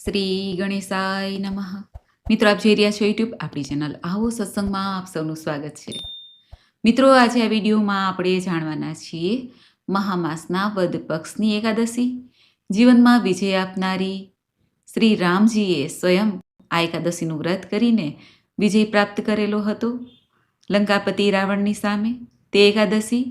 શ્રી ગણેશાય નમઃ. મિત્રો, આપ જોઈ રહ્યા છો યુટ્યુબ આપણી ચેનલ આવો સત્સંગમાં આપ સૌનું સ્વાગત છે. મિત્રો, આજે આ વિડીયોમાં આપણે જાણવાના છીએ મહામાસના વદ પક્ષની એકાદશી. જીવનમાં વિજય આપનારી શ્રી રામજીએ સ્વયં આ એકાદશીનું વ્રત કરીને વિજય પ્રાપ્ત કરેલો હતો લંકાપતિ રાવણની સામે. તે એકાદશી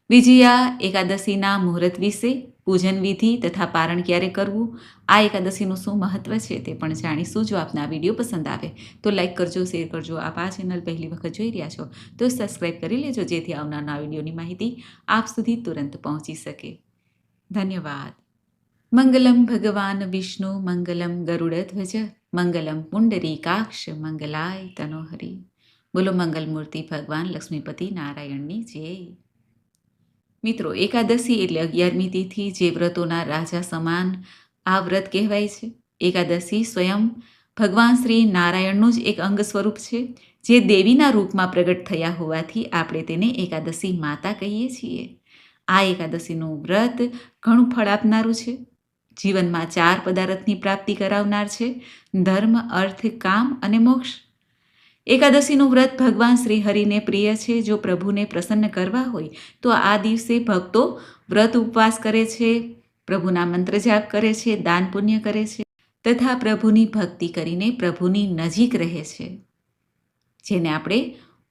વિજયા એકાદશીના મુહૂર્ત વિશે, પૂજન વિધિ તથા પારણ ક્યારે કરવું, આ એકાદશીનું શું મહત્વ છે તે પણ જાણીશું. જો આપને આ વિડીયો પસંદ આવે તો લાઈક કરજો, શેર કરજો. આપ આ ચેનલ પહેલી વખત જોઈ રહ્યા છો તો સબસ્ક્રાઈબ કરી લેજો, જેથી આવનારના વિડીયોની માહિતી આપ સુધી તુરંત પહોંચી શકે. ધન્યવાદ. મંગલમ ભગવાન વિષ્ણુ મંગલમ ગરુડધ્વજ મંગલમ પુંડરીકાક્ષ મંગલાય તનોહરી. બોલો મંગલ મૂર્તિ ભગવાન લક્ષ્મીપતિ નારાયણની જય. મિત્રો, એકાદશી એટલે 11મી તિથિ, જે વ્રતોના રાજા સમાન આ વ્રત કહેવાય છે. એકાદશી સ્વયં ભગવાન શ્રી નારાયણનું જ એક અંગ સ્વરૂપ છે, જે દેવીના રૂપમાં પ્રગટ થયા હોવાથી આપણે તેને એકાદશી માતા કહીએ છીએ. આ એકાદશીનું વ્રત ઘણું ફળ આપનારું છે. જીવનમાં 4 પદાર્થની પ્રાપ્તિ કરાવનાર છે: ધર્મ, અર્થ, કામ અને મોક્ષ. એકાદશીનું વ્રત ભગવાન શ્રી હરિને પ્રિય છે. જો પ્રભુને પ્રસન્ન કરવા હોય તો આ દિવસે ભક્તો વ્રત ઉપવાસ કરે છે, પ્રભુના મંત્ર જાપ કરે છે, દાન પુણ્ય કરે છે તથા પ્રભુની ભક્તિ કરીને પ્રભુની નજીક રહે છે, જેને આપણે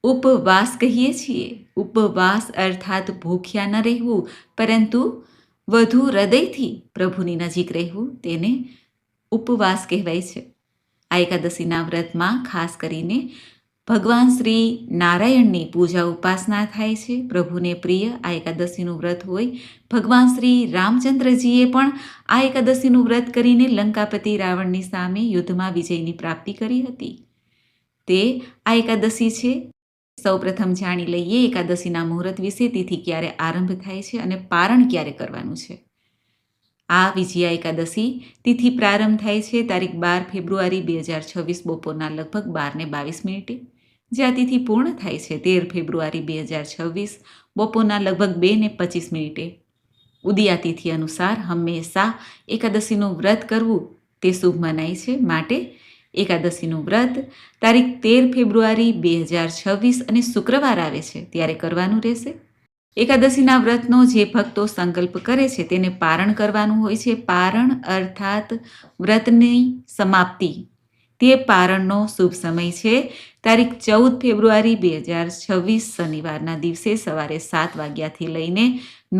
ઉપવાસ કહીએ છીએ. ઉપવાસ અર્થાત ભૂખ્યા ન રહેવું, પરંતુ વધુ હૃદયથી પ્રભુની નજીક રહેવું, તેને ઉપવાસ કહેવાય છે. આ એકાદશીના વ્રતમાં ખાસ કરીને ભગવાન શ્રી નારાયણની પૂજા ઉપાસના થાય છે. પ્રભુને પ્રિય આ એકાદશીનું વ્રત હોય. ભગવાન શ્રી રામચંદ્રજીએ પણ આ એકાદશીનું વ્રત કરીને લંકાપતિ રાવણની સામે યુદ્ધમાં વિજયની પ્રાપ્તિ કરી હતી. તે આ એકાદશી છે. સૌપ્રથમ જાણી લઈએ એકાદશીના મુહૂર્ત વિશે. તિથિ ક્યારે આરંભ થાય છે અને પારણ ક્યારે કરવાનું છે. આ વિજયા એકાદશી તિથિ પ્રારંભ થાય છે તારીખ 12 ફેબ્રુઆરી 2026 બપોરના લગભગ 12:22. જ્યાં તિથિ પૂર્ણ થાય છે 13 ફેબ્રુઆરી 2026 બપોરના લગભગ 2:25. ઉદયા તિથિ અનુસાર હંમેશા એકાદશીનું વ્રત કરવું તે શુભ મનાય છે. માટે એકાદશીનું વ્રત તારીખ 13 ફેબ્રુઆરી 2026 અને શુક્રવાર આવે છે ત્યારે કરવાનું રહેશે. એકાદશીના વ્રતનો જે ભક્તો સંકલ્પ કરે છે તેને પારણ કરવાનું હોય છે. પારણ અર્થાત વ્રતની સમાપ્તિ. તે પારણનો શુભ સમય છે તારીખ 14 ફેબ્રુઆરી 2026 શનિવારના દિવસે સવારે 7 વાગ્યાથી લઈને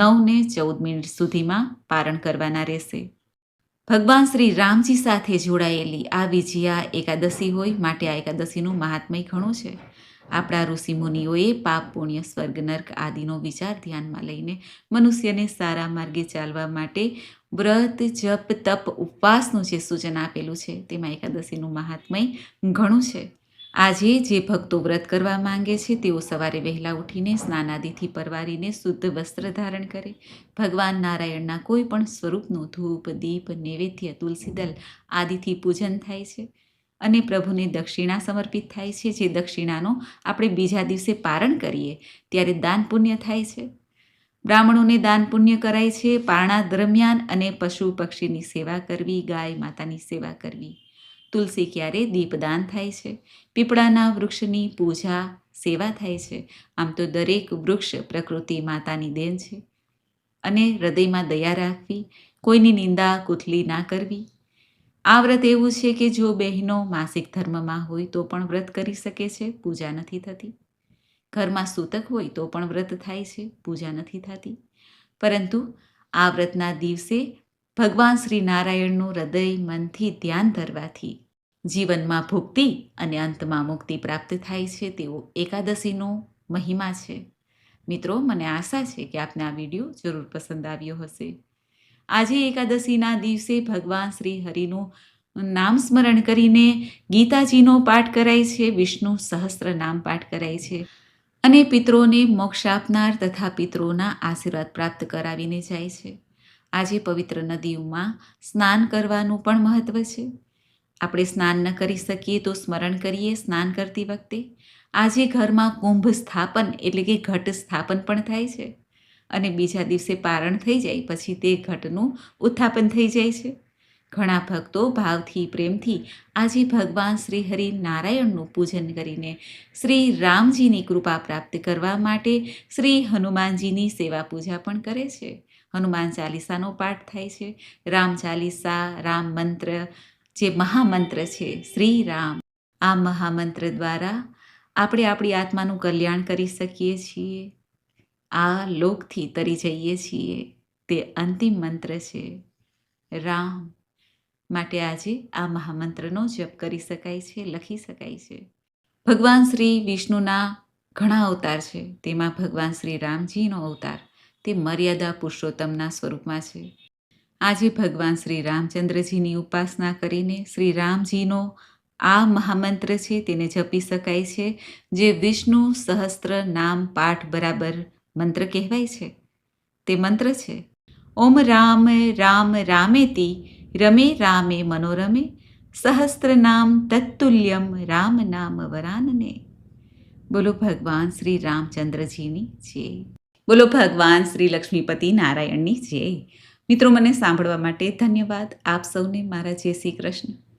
9:14 સુધીમાં પારણ કરવાના રહેશે. ભગવાન શ્રી રામજી સાથે જોડાયેલી આ વિજયા એકાદશી હોય, માટે આ એકાદશીનું મહાત્મય ઘણું છે. આપણા ઋષિ મુનિઓએ પાપ, પુણ્ય, સ્વર્ગ, નર્ક આદિનો વિચાર ધ્યાનમાં લઈને મનુષ્યને સારા માર્ગે ચાલવા માટે વ્રત, જપ, તપ, ઉપવાસનું જે સૂચન આપેલું છે, તેમાં એકાદશીનું મહાત્મય ઘણું છે. આજે જે ભક્તો વ્રત કરવા માંગે છે તેઓ સવારે વહેલા ઉઠીને સ્નાનાદિથી પરવારીને શુદ્ધ વસ્ત્ર ધારણ કરે. ભગવાન નારાયણના કોઈ પણ સ્વરૂપનું ધૂપ, દીપ, નૈવેદ્ય, તુલસીદલ આદિથી પૂજન થાય છે અને પ્રભુને દક્ષિણા સમર્પિત થાય છે. જે દક્ષિણાનો આપણે બીજા દિવસે પારણ કરીએ ત્યારે દાન પુણ્ય થાય છે. બ્રાહ્મણોને દાન પુણ્ય કરાય છે પારણા દરમિયાન, અને પશુ પક્ષીની સેવા કરવી, ગાય માતાની સેવા કરવી. તુલસી ક્યારે દીપદાન થાય છે. પીપળાના વૃક્ષની પૂજા, સેવા થાય છે. આમ તો દરેક વૃક્ષ પ્રકૃતિ માતાની દેન છે, અને હૃદયમાં દયા રાખવી, કોઈની નિંદા કુથલી ના કરવી. આ વ્રત એવું છે કે જો બહેનો માસિક ધર્મમાં હોય તો પણ વ્રત કરી શકે છે, પૂજા નથી થતી. ઘરમાં સૂતક હોય તો પણ વ્રત થાય છે, પૂજા નથી થતી. પરંતુ આ વ્રતના દિવસે ભગવાન શ્રી નારાયણનું હૃદય મનથી ધ્યાન ધરવાથી જીવનમાં ભુક્તિ અને અંતમાં મુક્તિ પ્રાપ્ત થાય છે. તેવો એકાદશીનો મહિમા છે. મિત્રો, મને આશા છે કે આપને આ વિડીયો જરૂર પસંદ આવ્યો હશે. આજે એકાદશીના દિવસે ભગવાન શ્રી હરિનું નામ સ્મરણ કરીને ગીતાજીનો પાઠ કરાય છે, વિષ્ણુ સહસ્ત્ર નામ પાઠ કરાય છે, અને પિતરોને મોક્ષ આપનાર તથા પિતરોના આશીર્વાદ પ્રાપ્ત કરાવીને જાય છે. આજે પવિત્ર નદીઓમાં સ્નાન કરવાનું પણ મહત્વ છે. આપણે સ્નાન ન કરી શકીએ તો સ્મરણ કરીએ સ્નાન કરતી વખતે. આજે ઘરમાં કુંભ સ્થાપન એટલે કે ઘટ સ્થાપન પણ થાય છે, અને બીજા દિવસે પારણ થઈ જાય પછી તે ઘટનું ઉત્થાપન થઈ જાય છે. ઘણા ભક્તો ભાવથી પ્રેમથી આજે ભગવાન શ્રી હરિ નારાયણનું પૂજન કરીને શ્રી રામજીની કૃપા પ્રાપ્ત કરવા માટે શ્રી હનુમાનજીની સેવા પૂજા પણ કરે છે. હનુમાન ચાલીસાનો પાઠ થાય છે. રામ ચાલીસા, રામ મંત્ર, જે મહામંત્ર છે શ્રી રામ, આ મહામંત્ર દ્વારા આપણે આપણી આત્માનું કલ્યાણ કરી શકીએ છીએ. આ લોકથી તરી જઈએ છીએ. તે અંતિમ મંત્ર છે રામ. માટે આજે આ મહામંત્રનો જપ કરી શકાય છે, લખી શકાય છે. ભગવાન શ્રી વિષ્ણુના ઘણા અવતાર છે. તેમાં ભગવાન શ્રી રામજીનો અવતાર તે મર્યાદા પુરુષોત્તમના સ્વરૂપમાં છે. આજે ભગવાન શ્રી રામચંદ્રજીની ઉપાસના કરીને શ્રી રામજીનો આ મહામંત્ર છે તેને જપી શકાય છે, જે વિષ્ણુ સહસ્ત્ર નામ પાઠ બરાબર મંત્ર કહેવાય છે. તે મંત્ર છે ઓમ રામ રામ રામેતિ રમે રામે મનોરમે સહસ્ત્ર નામ તત્તુલ્યમ રામ નામ વરાનને. બોલો ભગવાન શ્રી રામચંદ્રજીની જય. બોલો ભગવાન શ્રી લક્ષ્મીપતિ નારાયણની જય. મિત્રો, મને સાંભળવા માટે ધન્યવાદ. આપ સૌને મારા જય શ્રી કૃષ્ણ.